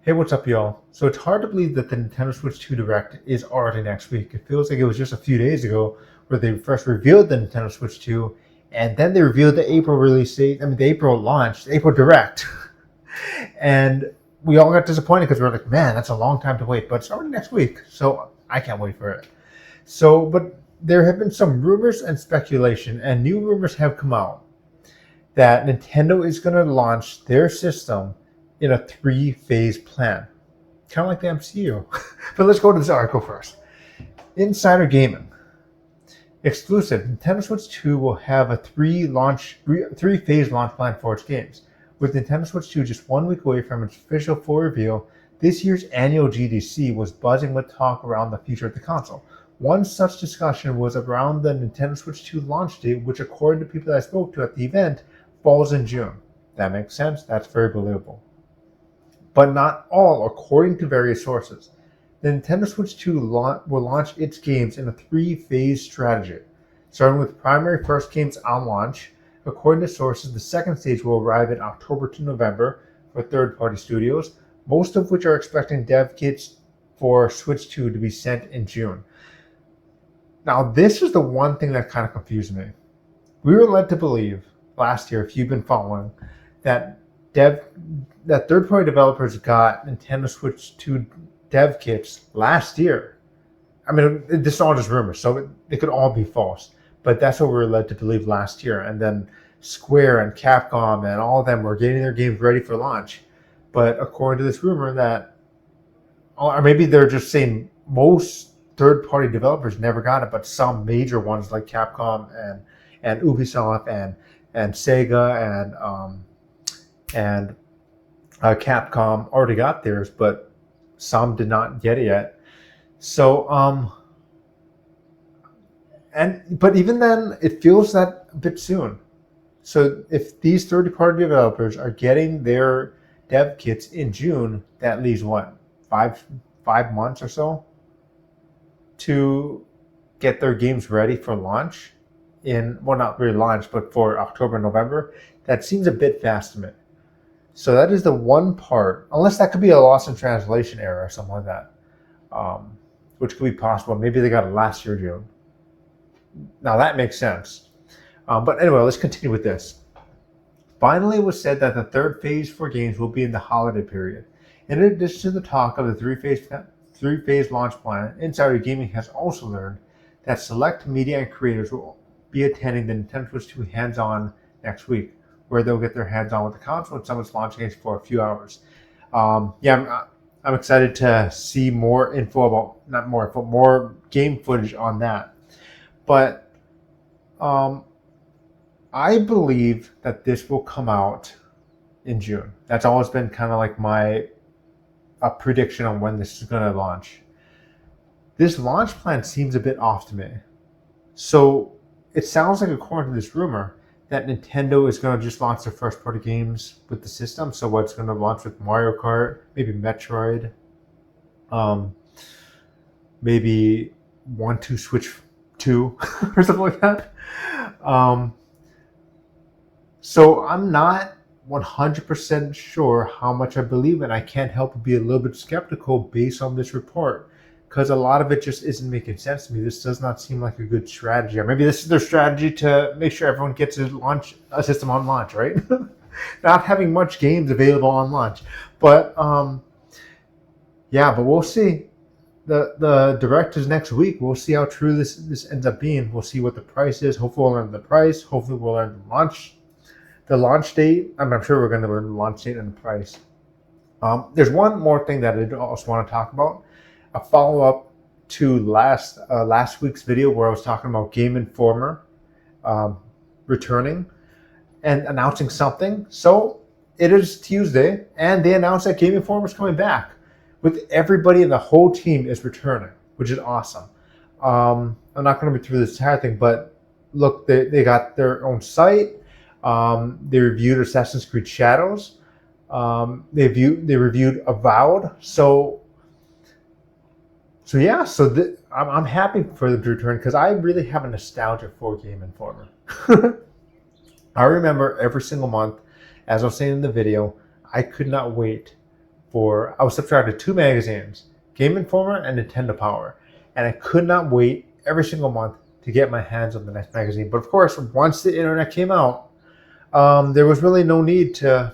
Hey, what's up, y'all? So it's hard to believe that the Nintendo Switch 2 Direct is already next week. It feels like it was just a few days ago where they first revealed the Nintendo Switch 2, and then they revealed the April release date. I mean, the April launch, the April Direct. And we all got disappointed because we were like, man, that's a long time to wait, but it's already next week. So I can't wait for it. But there have been some rumors and speculation, and new rumors have come out that Nintendo is going to launch their system in a three-phase plan, kind of like the MCU. But let's go to this article first. Insider Gaming. Exclusive. Nintendo Switch 2 will have a three-phase launch plan for its games. With Nintendo Switch 2 just 1 week away from its official full reveal, this year's annual GDC was buzzing with talk around the future of the console. One such discussion was around the Nintendo Switch 2 launch date, which, according to people that I spoke to at the event, falls in June. That makes sense. That's very believable. But not all, according to various sources. The Nintendo Switch 2 will launch its games in a three-phase strategy, starting with primary first games on launch. According to sources, the second stage will arrive in October to November for third-party studios, most of which are expecting dev kits for Switch 2 to be sent in June. Now, this is the one thing that kind of confused me. We were led to believe last year, if you've been following, that third-party developers got Nintendo Switch 2 dev kits last year. I mean, this is all just rumors, so it could all be false. But that's what we were led to believe last year. And then Square and Capcom and all of them were getting their games ready for launch. But according to this rumor that, or maybe they're just saying most third-party developers never got it, but some major ones like Capcom and Ubisoft and Sega and Capcom already got theirs, but some did not get it yet. But even then, it feels that a bit soon. So if these third-party developers are getting their dev kits in June, that leaves what, five months or so to get their games ready for launch not really launch, but for October, November. That seems a bit fast to me. So that is the one part, unless that could be a lost in translation error or something like that, which could be possible. Maybe they got it last year, June. Now that makes sense. But anyway, let's continue with this. Finally, it was said that the third phase for games will be in the holiday period. In addition to the talk of the three-phase launch plan, Insider Gaming has also learned that select media and creators will be attending the Nintendo Switch 2 hands-on next week, where they'll get their hands on with the console and some of its launch games for a few hours. I'm excited to see more game footage on that. But I believe that this will come out in June. That's always been kind of like my prediction on when this is going to launch. This launch plan seems a bit off to me. So it sounds like, according to this rumor, that Nintendo is going to just launch their first-party games with the system. So what's going to launch with Mario Kart, maybe Metroid, maybe 1-2 Switch 2 or something like that. So I'm not 100% sure how much I believe it. I can't help but be a little bit skeptical based on this report, because a lot of it just isn't making sense to me. This does not seem like a good strategy. Or maybe this is their strategy to make sure everyone gets a system on launch, right? Not having much games available on launch. But but we'll see. The direct is next week. We'll see how true this ends up being. We'll see what the price is. Hopefully we'll learn the price. Hopefully we'll learn the launch date. I'm sure we're going to learn the launch date and the price. There's one more thing that I also want to talk about. A follow-up to last week's video where I was talking about Game Informer returning and announcing something. So it is Tuesday, and they announced that Game Informer is coming back. With everybody and the whole team is returning, which is awesome. I'm not going to be through this entire thing, but look, they got their own site. They reviewed Assassin's Creed Shadows. They reviewed Avowed. I'm happy for them to return, because I really have a nostalgia for Game Informer. I remember every single month, as I was saying in the video, I could not wait I was subscribed to two magazines, Game Informer and Nintendo Power, and I could not wait every single month to get my hands on the next magazine. But of course, once the internet came out, there was really no need to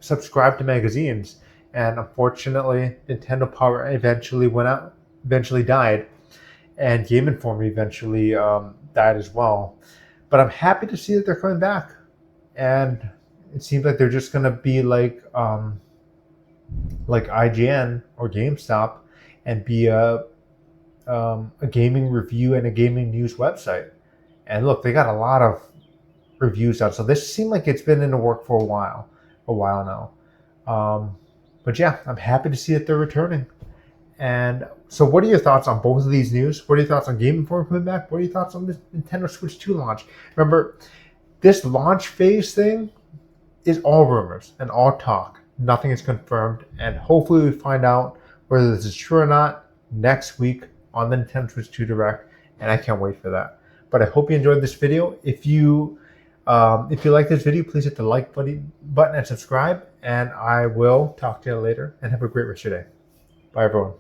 subscribe to magazines. And unfortunately, Nintendo Power eventually died, and Game Informer eventually died as well. But I'm happy to see that they're coming back, and it seems like they're just gonna be like IGN or GameStop, and be a gaming review and a gaming news website. And look, they got a lot of reviews out, so this seemed like it's been in the work for a while now. But yeah, I'm happy to see that they're returning. And so, what are your thoughts on both of these news? What are your thoughts on Game Informer coming back? What are your thoughts on this Nintendo Switch 2 launch? Remember, this launch phase thing is all rumors and all talk. Nothing is confirmed, and hopefully we find out whether this is true or not next week on the Nintendo Switch 2 Direct, and I can't wait for that. But I hope you enjoyed this video. If you like this video, please hit the like button and subscribe, and I will talk to you later, and have a great rest of your day. Bye, everyone.